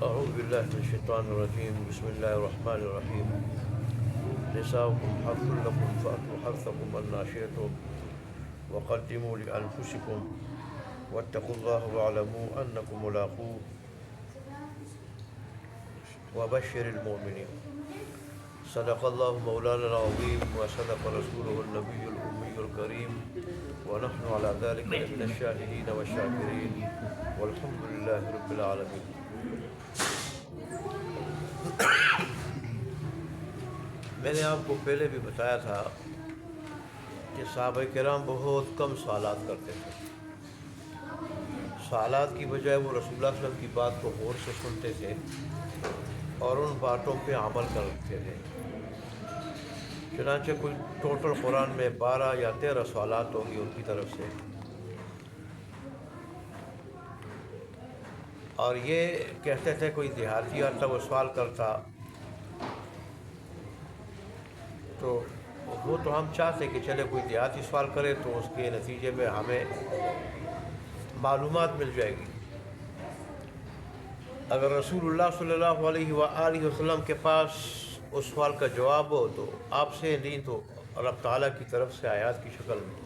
أعوذ بالله من الشيطان الرجيم. بسم الله الرحمن الرحيم. نساؤكم حرث لكم فأتوا حرثكم أنى شئتم وقدموا لأنفسكم واتقوا الله واعلموا أنكم ملاقوه وبشر المؤمنين. صدق الله مولانا العظيم وصدق رسوله النبي الأمي الكريم ونحن على ذلك من الشاهدين والشاكرين والحمد لله رب العالمين. میں نے آپ کو پہلے بھی بتایا تھا کہ صحابہ کرام بہت کم سوالات کرتے تھے. سوالات کی بجائے وہ رسول اللہ صلی اللہ علیہ وسلم کی بات کو غور سے سنتے تھے اور ان باتوں پہ عمل کرتے تھے. چنانچہ کوئی ٹوٹل قرآن میں 12 یا 13 سوالات ہوں گی ان کی طرف سے، اور یہ کہتے تھے کوئی دیہاتی آتا وہ سوال کرتا تو وہ تو ہم چاہتے کہ چلے کوئی دیہاتی سوال کرے تو اس کے نتیجے میں ہمیں معلومات مل جائے گی. اگر رسول اللہ صلی اللہ علیہ وآلہ وسلم کے پاس اس سوال کا جواب ہو تو آپ سے نہیں تو اللہ تعالیٰ کی طرف سے آیات کی شکل میں،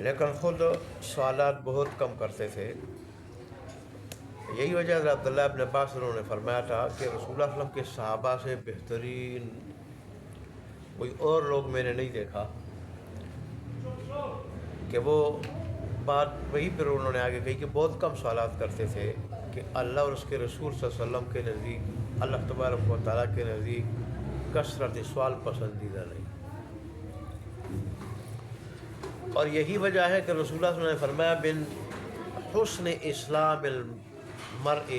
لیکن خود سوالات بہت کم کرتے تھے. یہی وجہ ہے عبداللہ ابن عباس انہوں نے فرمایا تھا کہ رسول اللہ صلی اللہ علیہ وسلم کے صحابہ سے بہترین کوئی اور لوگ میں نے نہیں دیکھا کہ وہ بات وہی پھر انہوں نے آگے کہی کہ بہت کم سوالات کرتے تھے کہ اللہ اور اس کے رسول صلی اللہ علیہ وسلم کے نزدیک، اللہ تبارک و تعالیٰ کے نزدیک کثرت سوال پسندیدہ نہیں. اور یہی وجہ ہے کہ رسول اللہ صلی اللہ علیہ وسلم نے فرمایا بن حسن اسلام المرء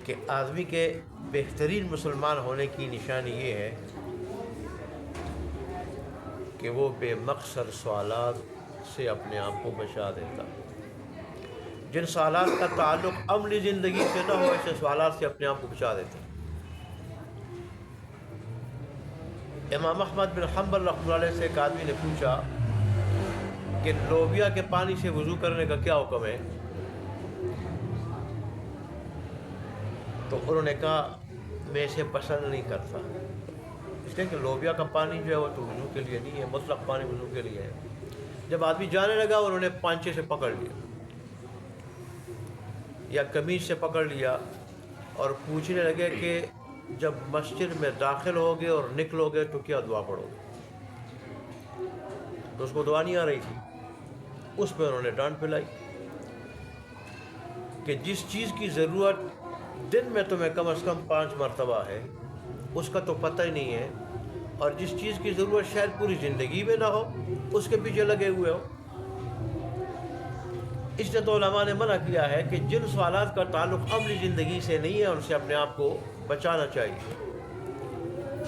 کہ آدمی کے بہترین مسلمان ہونے کی نشانی یہ ہے کہ وہ بے مقصد سوالات سے اپنے آپ کو بچا دیتا. جن سوالات کا تعلق عملی زندگی سے نہ ہو ایسے سوالات سے اپنے آپ کو بچا دیتا. امام احمد بن حنبل رحمۃ اللہ علیہ سے ایک آدمی نے پوچھا کہ لوبیا کے پانی سے وضو کرنے کا کیا حکم ہے؟ تو انہوں نے کہا میں اسے پسند نہیں کرتا، اس لیے کہ لوبیا کا پانی جو ہے وہ تو وضو کے لیے نہیں ہے، مطلق پانی وضو کے لیے ہے. جب آدمی جانے لگا انہوں نے پانچے سے پکڑ لیا یا قمیض سے پکڑ لیا اور پوچھنے لگے کہ جب مسجد میں داخل ہوگے اور نکلو گے تو کیا دعا پڑھو گے؟ تو اس کو دعا نہیں آ رہی تھی. اس پہ انہوں نے ڈانٹ پلائی کہ جس چیز کی ضرورت دن میں تمہیں کم از کم 5 مرتبہ ہے اس کا تو پتہ ہی نہیں ہے، اور جس چیز کی ضرورت شاید پوری زندگی میں نہ ہو اس کے پیچھے لگے ہوئے ہو. اس لیے تو علماء نے منع کیا ہے کہ جن سوالات کا تعلق عملی زندگی سے نہیں ہے ان سے اپنے آپ کو بچانا چاہیے.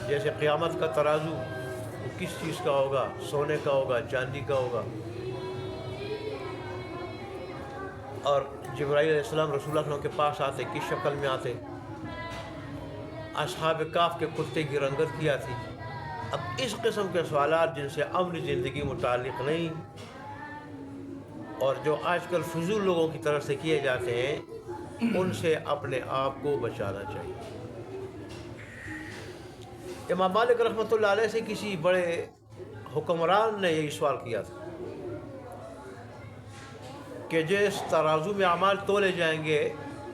جیسے قیامت کا ترازو وہ کس چیز کا ہوگا؟ سونے کا ہوگا، چاندی کا ہوگا. اور جبرائیل علیہ السلام رسول اللہ صلی اللہ علیہ وسلم کے پاس آتے کس شکل میں آتے؟ اصحاب کہف کے کتے کی رنگت کیا تھی. اب اس قسم کے سوالات جن سے عملی زندگی متعلق نہیں اور جو آج کل فضول لوگوں کی طرف سے کیے جاتے ہیں ان سے اپنے آپ کو بچانا چاہیے. امام مالک رحمۃ اللہ علیہ سے کسی بڑے حکمران نے یہی سوال کیا تھا کہ جس ترازو میں اعمال تولے جائیں گے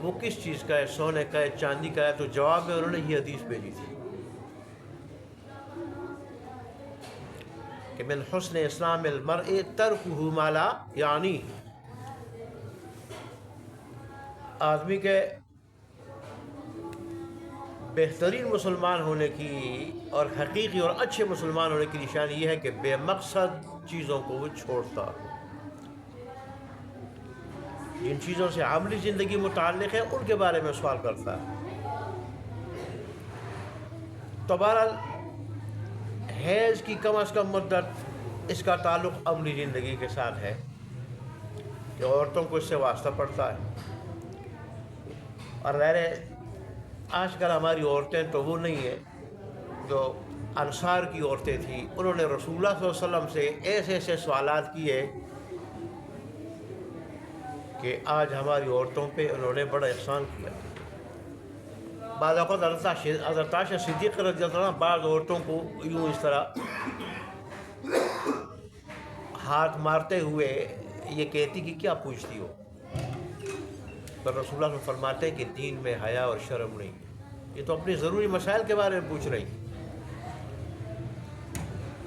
وہ کس چیز کا ہے؟ سونے کا ہے، چاندی کا ہے؟ تو جواب میں انہوں نے یہ حدیث بھیجی تھی کہ من حسن اسلام المرء ترکہ ما لا یعنی. آدمی کے بہترین مسلمان ہونے کی اور حقیقی اور اچھے مسلمان ہونے کی نشانی یہ ہے کہ بے مقصد چیزوں کو وہ چھوڑتا ہے. جن چیزوں سے عملی زندگی متعلق ہے ان کے بارے میں سوال کرتا ہے. تو بہرحال حیض کی کم از کم مدت اس کا تعلق عملی زندگی کے ساتھ ہے کہ عورتوں کو اس سے واسطہ پڑتا ہے. اور ظاہر ہے آج کل ہماری عورتیں تو وہ نہیں ہیں جو انصار کی عورتیں تھیں، انہوں نے رسول اللہ صلی اللہ علیہ وسلم سے ایسے ایسے سوالات کیے کہ آج ہماری عورتوں پہ انہوں نے بڑا احسان کیا۔ بعض اوقات حضرت عائشہ صدیقہ رضی اللہ عنہ بعض عورتوں کو یوں اس طرح ہاتھ مارتے ہوئے یہ کہتی کہ کیا پوچھتی ہو، پر رسول اللہ صلی اللہ علیہ وسلم فرماتے ہیں کہ دین میں حیا اور شرم نہیں، یہ تو اپنے ضروری مسائل کے بارے میں پوچھ رہی۔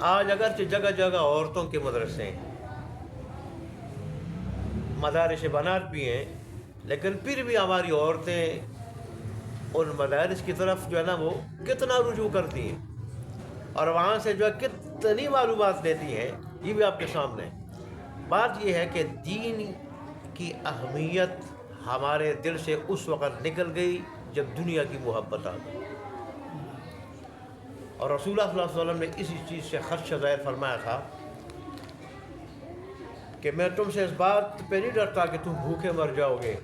آج اگرچہ جگہ جگہ عورتوں کے مدرسے ہیں، مدارس بنات بھی ہیں، لیکن پھر بھی ہماری عورتیں ان مدارس کی طرف جو ہے نا وہ کتنا رجوع کرتی ہیں اور وہاں سے جو ہے کتنی معلومات لیتی ہیں، یہ بھی آپ کے سامنے ہے۔ بات یہ ہے کہ دین کی اہمیت ہمارے دل سے اس وقت نکل گئی جب دنیا کی محبت آ گئی، اور رسول اللہ صلی اللہ علیہ وسلم نے اسی چیز سے خدشہ ظاہر فرمایا تھا کہ میں تم سے اس بات پہ نہیں ڈرتا کہ تم بھوکے مر جاؤ گے،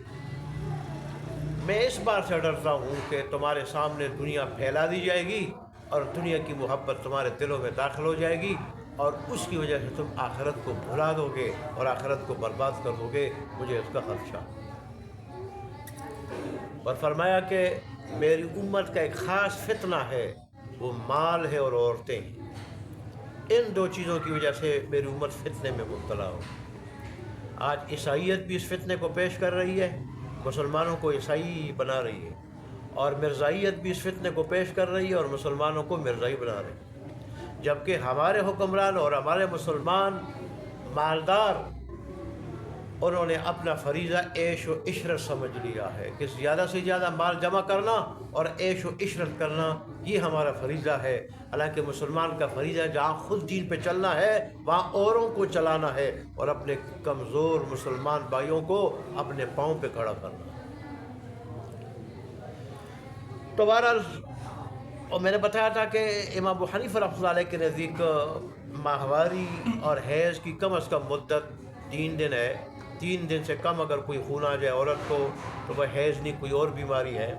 میں اس بات سے ڈرتا ہوں کہ تمہارے سامنے دنیا پھیلا دی جائے گی اور دنیا کی محبت تمہارے دلوں میں داخل ہو جائے گی اور اس کی وجہ سے تم آخرت کو بھلا دو گے اور آخرت کو برباد کر دو گے، مجھے اس کا خدشہ۔ اور فرمایا کہ میری امت کا ایک خاص فتنہ ہے، وہ مال ہے اور عورتیں ہیں، ان دو چیزوں کی وجہ سے میری امت فتنے میں مبتلا ہو۔ آج عیسائیت بھی اس فتنے کو پیش کر رہی ہے، مسلمانوں کو عیسائی بنا رہی ہے، اور مرزائیت بھی اس فتنے کو پیش کر رہی ہے اور مسلمانوں کو مرزائی بنا رہی ہے، جبکہ ہمارے حکمران اور ہمارے مسلمان مالدار، انہوں نے اپنا فریضہ عیش و عشرت سمجھ لیا ہے کہ زیادہ سے زیادہ مال جمع کرنا اور عیش و عشرت کرنا یہ ہمارا فریضہ ہے، حالانکہ مسلمان کا فریضہ جہاں خود دین پہ چلنا ہے وہاں اوروں کو چلانا ہے اور اپنے کمزور مسلمان بھائیوں کو اپنے پاؤں پہ کھڑا کرنا۔ تو بہرحال، اور میں نے بتایا تھا کہ امام ابو حنیفہ رحمۃ اللہ علیہ کے نزدیک ماہواری اور حیض کی کم از کم مدت 3 دن ہے، 3 دن سے کم اگر کوئی خون آ جائے عورت کو تو وہ حیض نہیں، کوئی اور بیماری ہے،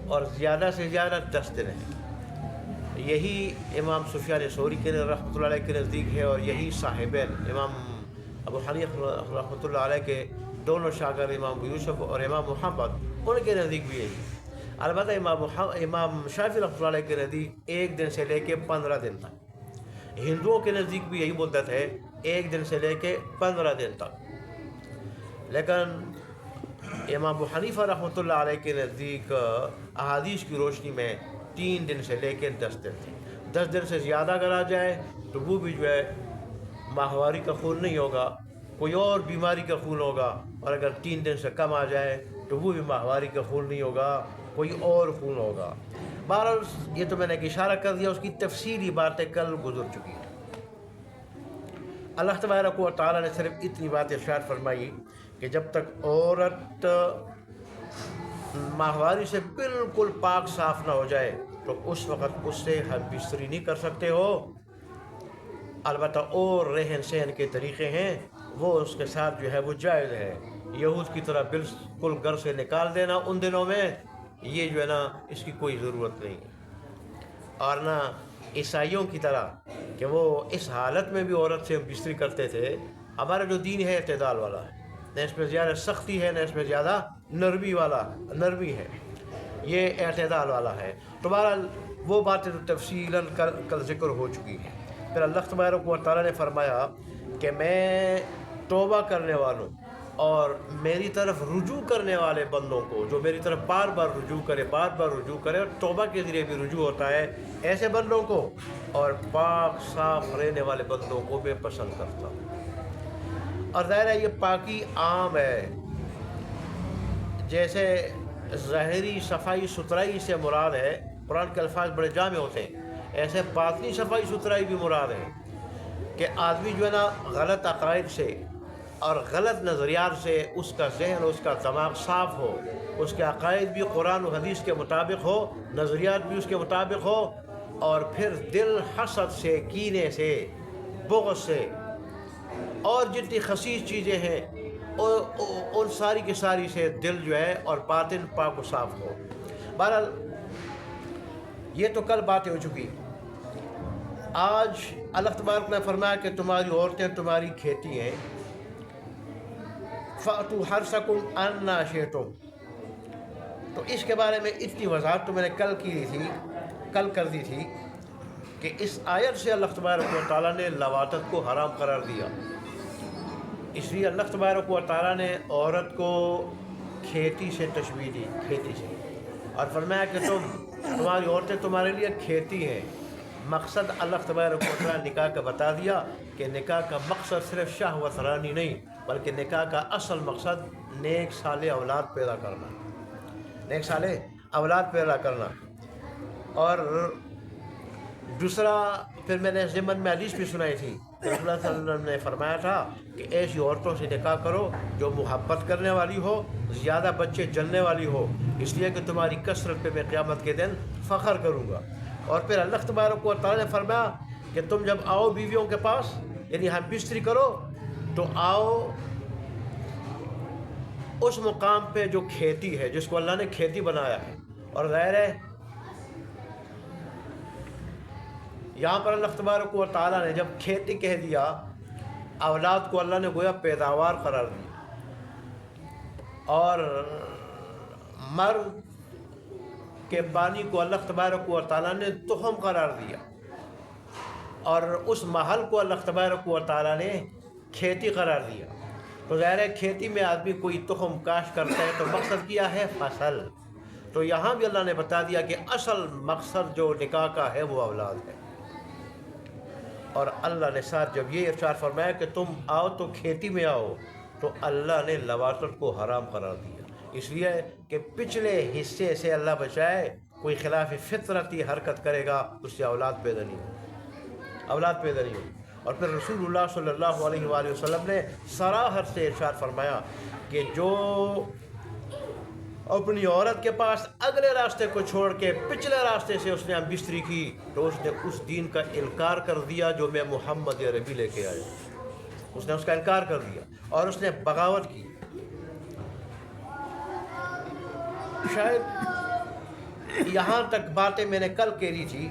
اور زیادہ سے زیادہ 10 دن ہے۔ یہی امام سفیان ثوری کے رحمۃ اللہ علیہ کے نزدیک ہے، اور یہی صاحبین امام ابو حنیفہ رحمۃ اللہ علیہ کے دونوں شاگرد امام ابو یوسف اور امام محمد، ان کے نزدیک بھی یہی۔ البتہ امام شافعی رحمۃ اللہ علیہ کے نزدیک 1 دن سے لے کے 15 دن تک، ہندوؤں کے نزدیک بھی یہی مدت ہے، 1 دن سے لے کے 15 دن تک، لیکن امام ابو حنیفہ رحمۃ اللہ علیہ کے نزدیک احادیث کی روشنی میں 3 دن سے لے کے 10 دن تک۔ 10 دن سے زیادہ اگر آ جائے تو وہ بھی جو ہے ماہواری کا خون نہیں ہوگا، کوئی اور بیماری کا خون ہوگا، اور اگر 3 دن سے کم آ جائے تو وہ بھی ماہواری کا خون نہیں ہوگا، کوئی اور خون ہوگا۔ بہرحال یہ تو میں نے ایک اشارہ کر دیا، اس کی تفصیلی باتیں کل گزر چکی ہیں۔ اللہ تبارک و تعالیٰ نے صرف اتنی بات ارشاد فرمائی کہ جب تک عورت ماہواری سے بالکل پاک صاف نہ ہو جائے تو اس وقت اس سے ہم بستری نہیں کر سکتے ہو، البتہ اور رہن سہن کے طریقے ہیں وہ اس کے ساتھ جو ہے وہ جائز ہے۔ یہود کی طرح بالکل گھر سے نکال دینا ان دنوں میں، یہ جو ہے نا اس کی کوئی ضرورت نہیں ہے، اور نہ عیسائیوں کی طرح کہ وہ اس حالت میں بھی عورت سے بستری کرتے تھے۔ ہمارا جو دین ہے اعتدال والا ہے، نہ اس میں زیادہ سختی ہے نہ اس میں زیادہ نرمی ہے، یہ اعتدال والا ہے۔ تو بہرحال وہ باتیں تفصیلاً کل ذکر ہو چکی ہیں۔ پھر اللہ تبارک و تعالیٰ نے فرمایا کہ میں توبہ کرنے والوں اور میری طرف رجوع کرنے والے بندوں کو، جو میری طرف بار بار رجوع کرے اور توبہ کے ذریعے بھی رجوع ہوتا ہے، ایسے بندوں کو اور پاک صاف رہنے والے بندوں کو میں پسند کرتا ہوں۔ اور ظاہر ہے یہ پاکی عام ہے، جیسے ظاہری صفائی ستھرائی سے مراد ہے، قرآن کے الفاظ بڑے جامع ہوتے ہیں، ایسے باطنی صفائی ستھرائی بھی مراد ہے کہ آدمی جو ہے نا غلط عقائد سے اور غلط نظریات سے اس کا ذہن اور اس کا دماغ صاف ہو، اس کے عقائد بھی قرآن و حدیث کے مطابق ہو، نظریات بھی اس کے مطابق ہو، اور پھر دل حسد سے، کینے سے، بغض سے اور جتنی خسیس چیزیں ہیں ان ساری کی ساری سے دل جو ہے اور باطن پاک و صاف ہو۔ بہرحال یہ تو کل باتیں ہو چکی، آج اللہ تبارک نے فرمایا کہ تمہاری عورتیں تمہاری کھیتی ہیں، فَأْتُوا حَرْثَكُمْ أَنَّا شِئْتُمْ. تو اس کے بارے میں اتنی وضاحت تو میں نے کل کر دی تھی کہ اس آیت سے اللہ تبارک و تعالیٰ نے لواطت کو حرام قرار دیا. اس لیے اللہ تبارک و تعالیٰ نے عورت کو کھیتی سے تشبیہ دی، کھیتی سے، اور فرمایا کہ تمہاری عورتیں تمہارے لیے کھیتی ہیں. مقصد اللہ تبارک و تعالیٰ نے نکاح کا بتا دیا کہ نکاح کا مقصد صرف شہوت رانی نہیں، بلکہ نکاح کا اصل مقصد نیک صالح اولاد پیدا کرنا، نیک صالح اولاد پیدا کرنا. اور دوسرا پھر میں نے ضمن میں حدیث بھی سنائی تھی، رسول اللہ صلی اللہ علیہ وسلم نے فرمایا تھا کہ ایسی عورتوں سے نکاح کرو جو محبت کرنے والی ہو، زیادہ بچے جلنے والی ہو، اس لیے کہ تمہاری کثرت پہ میں قیامت کے دن فخر کروں گا. اور پھر اللہ تبارک و تعالیٰ نے فرمایا کہ تم جب آؤ بیویوں کے پاس، یعنی ہم بستری کرو، تو آؤ اس مقام پہ جو کھیتی ہے، جس کو اللہ نے کھیتی بنایا ہے. اور ظاہر ہے یہاں پر اللہ تبارک و تعالیٰ نے جب کھیتی کہہ دیا، اولاد کو اللہ نے گویا پیداوار قرار دی، اور مرد کے بانی کو اللہ تبارک و تعالیٰ نے تخم قرار دیا، اور اس محل کو اللہ تبارک و تعالیٰ نے کھیتی قرار دیا. تو ظاہر ہے کھیتی میں آدمی کوئی تخم کاشت کرتا ہے تو مقصد کیا ہے؟ فصل. تو یہاں بھی اللہ نے بتا دیا کہ اصل مقصد جو نکاح کا ہے وہ اولاد ہے. اور اللہ نے ساتھ جب یہ ارشاد فرمایا کہ تم آؤ تو کھیتی میں آؤ، تو اللہ نے لواطت کو حرام قرار دیا. اس لیے کہ پچھلے حصے سے اللہ بچائے، کوئی خلاف فطرتی حرکت کرے گا اس سے اولاد پیدا نہیں ہوگی، اولاد پیدا نہیں ہوگی. اور پھر رسول اللہ صلی اللہ علیہ وآلہ وسلم نے صراحت سے ارشاد فرمایا کہ جو اپنی عورت کے پاس اگلے راستے کو چھوڑ کے پچھلے راستے سے اس نے ہم بستری کی، تو اس نے اس دین کا انکار کر دیا جو میں محمد عربی لے کے آیا. اس نے اس کا انکار کر دیا اور اس نے بغاوت کی. شاید یہاں تک باتیں میں نے کل کہی تھی.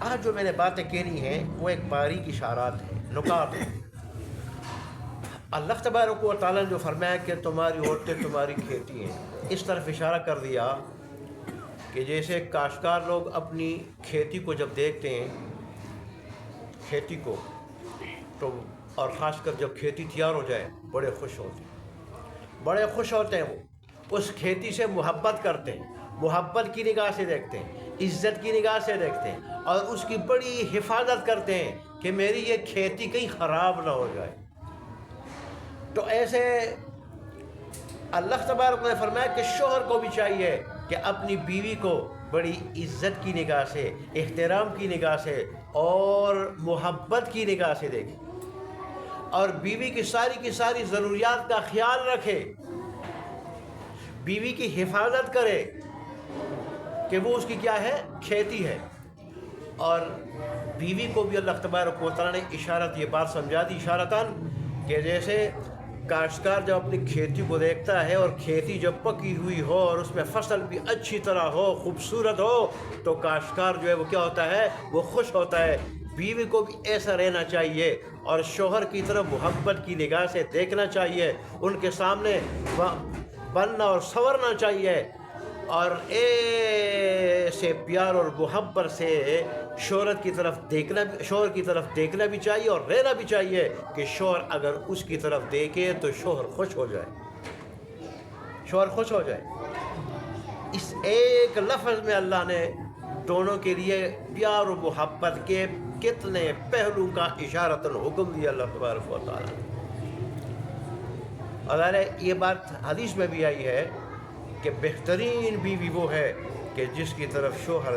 آج جو میں نے باتیں کہنی ہیں وہ ایک باریک اشارات ہیں، نکات ہیں. اللہ تبارک و تعالیٰ نے جو فرمایا کہ تمہاری عورتیں تمہاری کھیتی ہیں، اس طرف اشارہ کر دیا کہ جیسے کاشتکار لوگ اپنی کھیتی کو جب دیکھتے ہیں، کھیتی کو تو، اور خاص کر جب کھیتی تیار ہو جائے، بڑے خوش ہوتے ہیں، بڑے خوش ہوتے ہیں. وہ اس کھیتی سے محبت کرتے ہیں، محبت کی نگاہ سے دیکھتے ہیں، عزت کی نگاہ سے دیکھتے ہیں، اور اس کی بڑی حفاظت کرتے ہیں کہ میری یہ کھیتی کہیں خراب نہ ہو جائے. تو ایسے اللہ تبارک نے فرمایا کہ شوہر کو بھی چاہیے کہ اپنی بیوی کو بڑی عزت کی نگاہ سے، احترام کی نگاہ سے اور محبت کی نگاہ سے دیکھے، اور بیوی کی ساری ضروریات کا خیال رکھے، بیوی کی حفاظت کرے کہ وہ اس کی کیا ہے؟ کھیتی ہے. اور بیوی کو بھی اللہ تبارک و تعالیٰ نے اشارت یہ بات سمجھا دی، اشارتاً، کہ جیسے کاشتکار جب اپنی کھیتی کو دیکھتا ہے اور کھیتی جب پکی ہوئی ہو اور اس میں فصل بھی اچھی طرح ہو، خوبصورت ہو، تو کاشتکار جو ہے وہ کیا ہوتا ہے؟ وہ خوش ہوتا ہے. بیوی کو بھی ایسا رہنا چاہیے اور شوہر کی طرف محبت کی نگاہ سے دیکھنا چاہیے، ان کے سامنے بننا اور سنورنا چاہیے، اور ایسے پیار اور محبت سے شوہر کی طرف دیکھنا بھی چاہیے اور رہنا بھی چاہیے کہ شوہر اگر اس کی طرف دیکھے تو شوہر خوش ہو جائے، شوہر خوش ہو جائے. اس ایک لفظ میں اللہ نے دونوں کے لیے پیار و محبت کے کتنے پہلو کا اشارتاً حکم دیا اللہ تبارک و تعالیٰ. اور یہ بات حدیث میں بھی آئی ہے کہ بہترین بیوی وہ ہے کہ جس کی طرف شوہر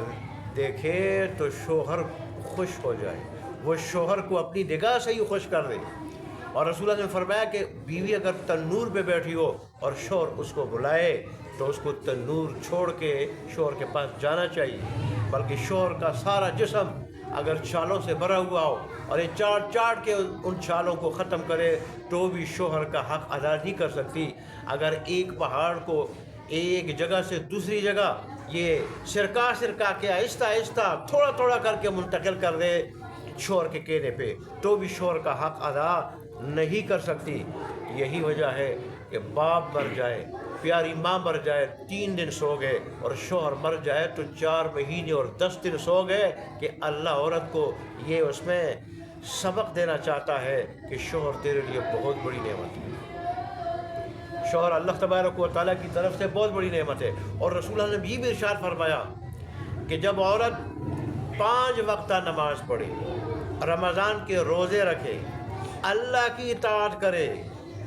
دیکھے تو شوہر خوش ہو جائے، وہ شوہر کو اپنی نگاہ سے ہی خوش کر دے. اور رسول اللہ نے فرمایا کہ بیوی اگر تنور پہ بیٹھی ہو اور شوہر اس کو بلائے تو اس کو تنور چھوڑ کے شوہر کے پاس جانا چاہیے، بلکہ شوہر کا سارا جسم اگر چھالوں سے بھرا ہوا ہو اور یہ چاٹ کے ان چھالوں کو ختم کرے تو بھی شوہر کا حق ادا نہیں کر سکتی. اگر ایک پہاڑ کو ایک جگہ سے دوسری جگہ یہ سرکا کے آہستہ آہستہ تھوڑا تھوڑا کر کے منتقل کر دے شوہر کے کہنے پہ، تو بھی شوہر کا حق ادا نہیں کر سکتی۔ یہی وجہ ہے کہ باپ مر جائے، پیاری ماں مر جائے 3 دن سو گئے، اور شوہر مر جائے تو 4 مہینے اور 10 دن سو گئے، کہ اللہ عورت کو یہ اس میں سبق دینا چاہتا ہے کہ شوہر تیرے لیے بہت بڑی نعمت ہے۔ شوہر اللہ تبارک و تعالیٰ کی طرف سے بہت بڑی نعمت ہے۔ اور رسول اللہ نے یہ بھی ارشاد فرمایا کہ جب عورت 5 وقتہ نماز پڑھے، رمضان کے روزے رکھے، اللہ کی اطاعت کرے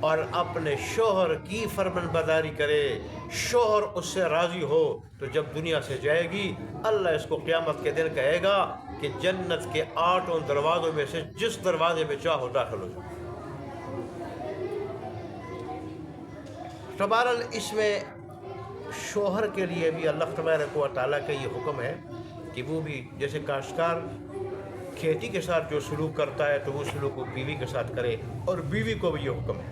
اور اپنے شوہر کی فرمان برداری کرے، شوہر اس سے راضی ہو، تو جب دنیا سے جائے گی اللہ اس کو قیامت کے دن کہے گا کہ جنت کے 8 دروازوں میں سے جس دروازے میں چاہو داخل ہو جاؤ۔ تو بہرحال اس میں شوہر کے لیے بھی اللہ تبارک و تعالیٰ کا یہ حکم ہے کہ وہ بھی جیسے کاشتکار کھیتی کے ساتھ جو سلوک کرتا ہے تو وہ سلوک وہ بیوی کے ساتھ کرے، اور بیوی کو بھی یہ حکم ہے۔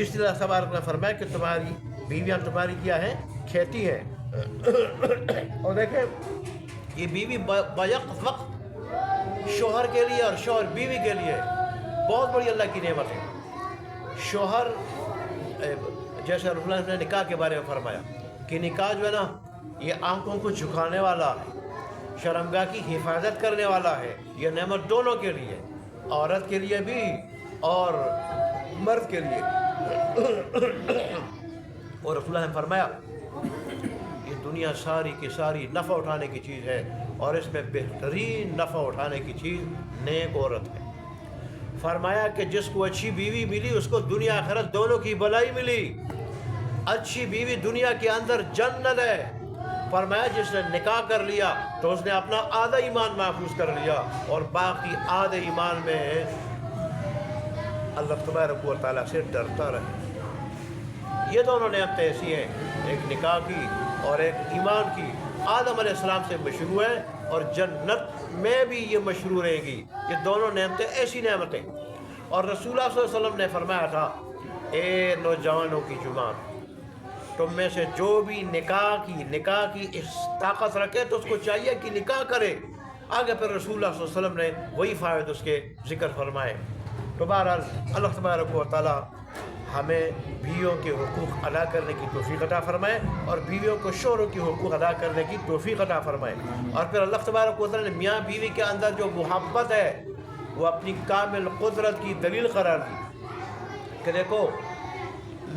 اس طرح تبارک نے فرمایا کہ تمہاری بیویاں تمہاری کیا ہیں؟ کھیتی ہیں۔ اور دیکھیں یہ بیوی بیک وقت شوہر کے لیے اور شوہر بیوی کے لیے بہت بڑی اللہ کی نعمت ہے۔ شوہر جیسے رسول اللہ نے نکاح کے بارے میں فرمایا کہ نکاح جو ہے نا یہ آنکھوں کو جھکانے والا ہے، شرمگاہ کی حفاظت کرنے والا ہے۔ یہ نعمت دونوں کے لیے، عورت کے لیے بھی اور مرد کے لیے۔ اور رسول اللہ نے فرمایا یہ دنیا ساری کی ساری نفع اٹھانے کی چیز ہے، اور اس میں بہترین نفع اٹھانے کی چیز نیک عورت ہے۔ فرمایا کہ جس کو اچھی بیوی ملی اس کو دنیا آخرت دونوں کی بھلائی ملی۔ اچھی بیوی دنیا کے اندر جنت ہے۔ فرمایا جس نے نکاح کر لیا تو اس نے اپنا آدھا ایمان محفوظ کر لیا، اور باقی آدھے ایمان میں اللہ تبارک و تعالیٰ سے ڈرتا رہے۔ یہ دونوں نعمتیں ایسی ہیں، ایک نکاح کی اور ایک ایمان کی، آدم علیہ السلام سے مشروع ہے اور جنت میں بھی یہ مشروع رہیں گی۔ یہ دونوں نعمتیں ایسی نعمتیں۔ اور رسول اللہ صلی اللہ علیہ وسلم نے فرمایا تھا اے نوجوانوں کی جماعت، تم میں سے جو بھی نکاح کی اس طاقت رکھے تو اس کو چاہیے کہ نکاح کرے۔ آگے پھر رسول اللہ صلی اللہ علیہ وسلم نے وہی فائدے اس کے ذکر فرمائے۔ تو بہرحال اللہ تبارک و تعالیٰ ہمیں بیویوں کے حقوق ادا کرنے کی توفیق عطا فرمائے، اور بیویوں کو شوہروں کی حقوق ادا کرنے کی توفیق عطا فرمائے۔ اور پھر اللہ تبارک و تعالیٰ نے میاں بیوی کے اندر جو محبت ہے وہ اپنی کامل قدرت کی دلیل قرار دی کہ دیکھو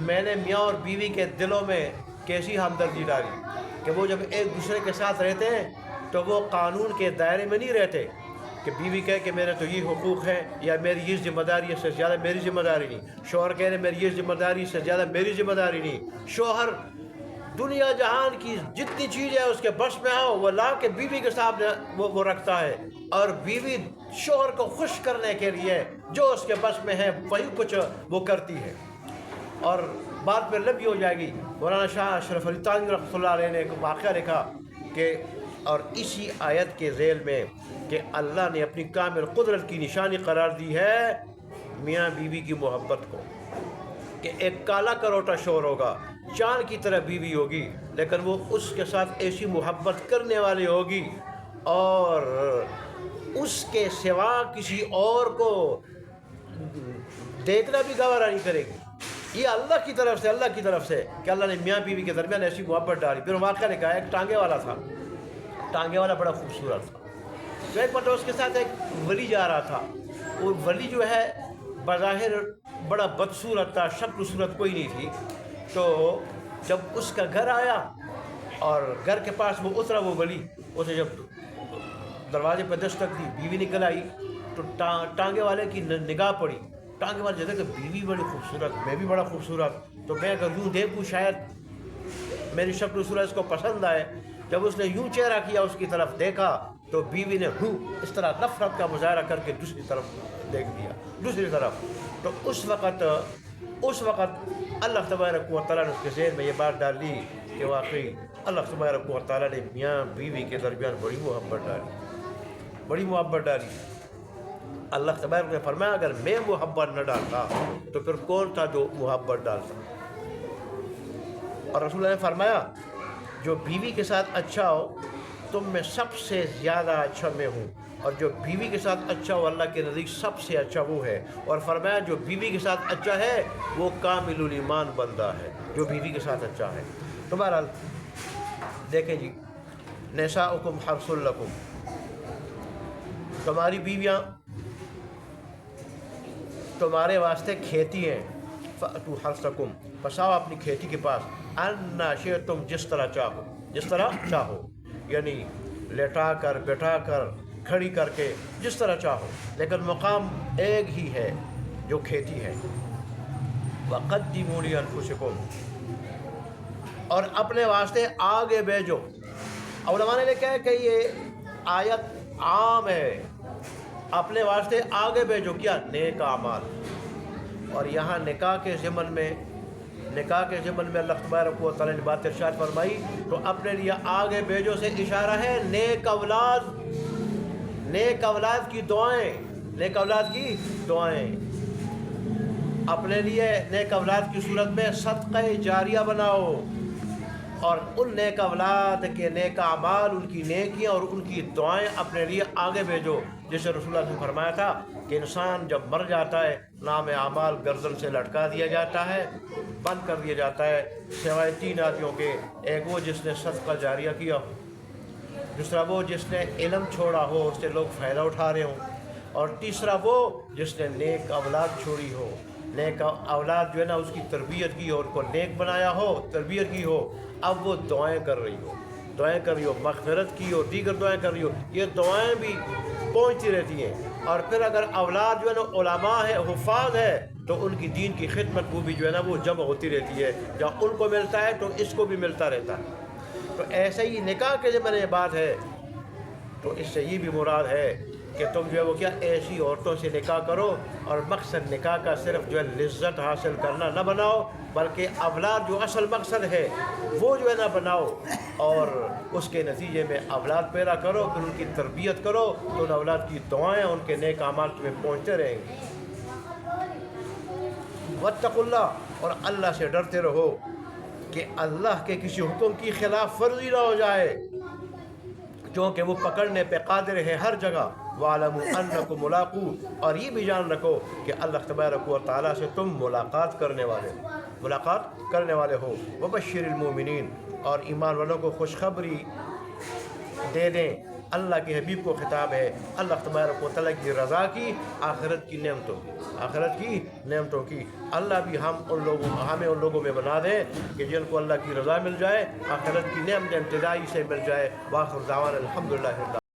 میں نے میاں اور بیوی کے دلوں میں کیسی ہمدردی ڈالی کہ وہ جب ایک دوسرے کے ساتھ رہتے ہیں تو وہ قانون کے دائرے میں نہیں رہتے کہ بیوی کہے کہ میرے تو یہ حقوق ہیں یا میری یہ ذمہ داری سے زیادہ میری ذمہ داری نہیں، شوہر کہہ رہے میری یہ ذمہ داری سے زیادہ میری ذمہ داری نہیں۔ شوہر دنیا جہان کی جتنی چیز ہے اس کے بس میں آؤ وہ لا کے بیوی کے سامنے وہ رکھتا ہے، اور بیوی شوہر کو خوش کرنے کے لیے جو اس کے بس میں ہے وہی کچھ وہ کرتی ہے۔ اور بات پہ لمبی ہو جائے گی۔ مولانا شاہ اشرف علی تھانوی رحمۃ اللہ علیہ نے ایک واقعہ لکھا کہ اور اسی آیت کے ذیل میں کہ اللہ نے اپنی کامل قدرت کی نشانی قرار دی ہے میاں بیوی کی محبت کو، کہ ایک کالا کروٹا شوہر ہوگا، چاند کی طرح بیوی ہوگی، لیکن وہ اس کے ساتھ ایسی محبت کرنے والی ہوگی اور اس کے سوا کسی اور کو دیکھنا بھی گوارا نہیں کرے گی۔ یہ اللہ کی طرف سے کہ اللہ نے میاں بیوی کے درمیان ایسی محبت ڈالی۔ پھر واقعہ لکھا ہے ایک ٹانگے والا تھا، ٹانگے والا بڑا خوبصورت تھا، تو ایک مرتبہ اس کے ساتھ ایک ولی جا رہا تھا، اور ولی جو ہے بظاہر بڑا بدصورت تھا، شکل و صورت کوئی نہیں تھی۔ تو جب اس کا گھر آیا اور گھر کے پاس وہ اترا وہ ولی، اسے جب دروازے پہ دستک دی، بیوی نکل آئی تو ٹانگے والے کی نگاہ پڑی۔ ٹانگے والے جیسے کہ بیوی بڑی خوبصورت، میں بھی بڑا خوبصورت، تو میں اگر یوں دیکھوں شاید میری شکل و صورت اس کو پسند آئے۔ جب اس نے یوں چہرہ کیا اس کی طرف دیکھا تو بیوی نے اس طرح نفرت کا مظاہرہ کر کے دوسری طرف دیکھ دیا، دوسری طرف۔ تو اس وقت اللہ تبارک و تعالیٰ نے اس کے ذہن میں یہ بات ڈال دی کہ واقعی اللہ تبارک و تعالیٰ نے میاں بیوی کے درمیان بڑی محبت ڈالی۔ اللہ تبارک نے فرمایا اگر میں محبت نہ ڈالتا تو پھر کون تھا جو محبت ڈالتا؟ اور رسول اللہ نے فرمایا جو بیوی کے ساتھ اچھا ہو تم میں سب سے زیادہ اچھا میں ہوں، اور جو بیوی کے ساتھ اچھا ہو اللہ کے نزدیک سب سے اچھا وہ ہے، اور فرمایا جو بیوی کے ساتھ اچھا ہے وہ کامل الایمان بندہ ہے، جو بیوی کے ساتھ اچھا ہے۔ تو بہرحال دیکھیں جی، نساؤکم حرث لکم، تمہاری بیویاں تمہارے واسطے کھیتی ہیں، فأتوا حرثکم، پس آؤ اپنی کھیتی کے پاس، انا شئتم، جس طرح چاہو، جس طرح چاہو، یعنی لیٹا کر، بٹھا کر، کھڑی کر کے، جس طرح چاہو، لیکن مقام ایک ہی ہے جو کھیتی ہے۔ وقدموا لانفسکم، اور اپنے واسطے آگے بھیجو۔ علماء نے لکھا ہے کہ یہ آیت عام ہے، اپنے واسطے آگے بھیجو کیا؟ نیک اعمال۔ اور یہاں نکاح کے ضمن میں اللہ تبارک و تعالیٰ نے بات ارشاد فرمائی تو اپنے لیے آگے بھیجو سے اشارہ ہے نیک اولاد، نیک اولاد کی دعائیں، نیک اولاد کی دعائیں۔ اپنے لیے نیک اولاد کی صورت میں صدقہ جاریہ بناؤ، اور ان نیک اولاد کے نیک اعمال، ان کی نیکیاں اور ان کی دعائیں اپنے لیے آگے بھیجو۔ جیسے رسول اللہ نے فرمایا تھا کہ انسان جب مر جاتا ہے نام اعمال گردن سے لٹکا دیا جاتا ہے، بند کر دیا جاتا ہے، سوائے 3 آدمیوں کے، ایک وہ جس نے صدقہ جاریہ کیا ہو، دوسرا وہ جس نے علم چھوڑا ہو اس سے لوگ فائدہ اٹھا رہے ہوں، اور تیسرا وہ جس نے نیک اولاد چھوڑی ہو، نیک اولاد جو ہے نا اس کی تربیت کی ہو، ان کو نیک بنایا ہو، تربیت کی ہو، اب وہ دعائیں کر رہی ہو، مغفرت کی ہو، دیگر دعائیں کر رہی ہو، یہ دعائیں بھی پہنچتی رہتی ہیں۔ اور پھر اگر اولاد جو ہے نا علماء ہے، حفاظ ہے، تو ان کی دین کی خدمت وہ بھی جو ہے نا وہ جمع ہوتی رہتی ہے، جہاں ان کو ملتا ہے تو اس کو بھی ملتا رہتا ہے۔ تو ایسے ہی نکاح کے ذمہ یہ بات ہے، تو اس سے یہ بھی مراد ہے کہ تم جو ہے وہ کیا ایسی عورتوں سے نکاح کرو، اور مقصد نکاح کا صرف جو ہے لذت حاصل کرنا نہ بناؤ، بلکہ اولاد جو اصل مقصد ہے وہ جو ہے نہ بناؤ، اور اس کے نتیجے میں اولاد پیدا کرو، پھر ان کی تربیت کرو، تو ان اولاد کی دعائیں، ان کے نیک اعمال تمہیں پہنچتے رہیں گے۔ واتقوا اللہ، اور اللہ سے ڈرتے رہو کہ اللہ کے کسی حکم کی خلاف ورزی نہ ہو جائے، کیونکہ وہ پکڑنے پہ قادر ہے ہر جگہ۔ وَاعْلَمُوا أَنَّكُمْ مُلَاقُوهُ، اور یہ بھی جان رکھو کہ اللہ تبارک و تعالیٰ سے تم ملاقات کرنے والے ہو۔ وَبَشِّرِ الْمُؤْمِنِينَ، اور ایمان والوں کو خوشخبری دے دیں۔ اللہ کے حبیب کو خطاب ہے اللہ تبارک و تعالیٰ کی رضا کی، آخرت کی نعمتوں کی۔ اللہ بھی ہمیں ان لوگوں میں بنا دے کہ جن کو اللہ کی رضا مل جائے، آخرت کی نعمت ابتدائی سے مل جائے۔ وآخر دعوانا الحمدللہ رب العالمین۔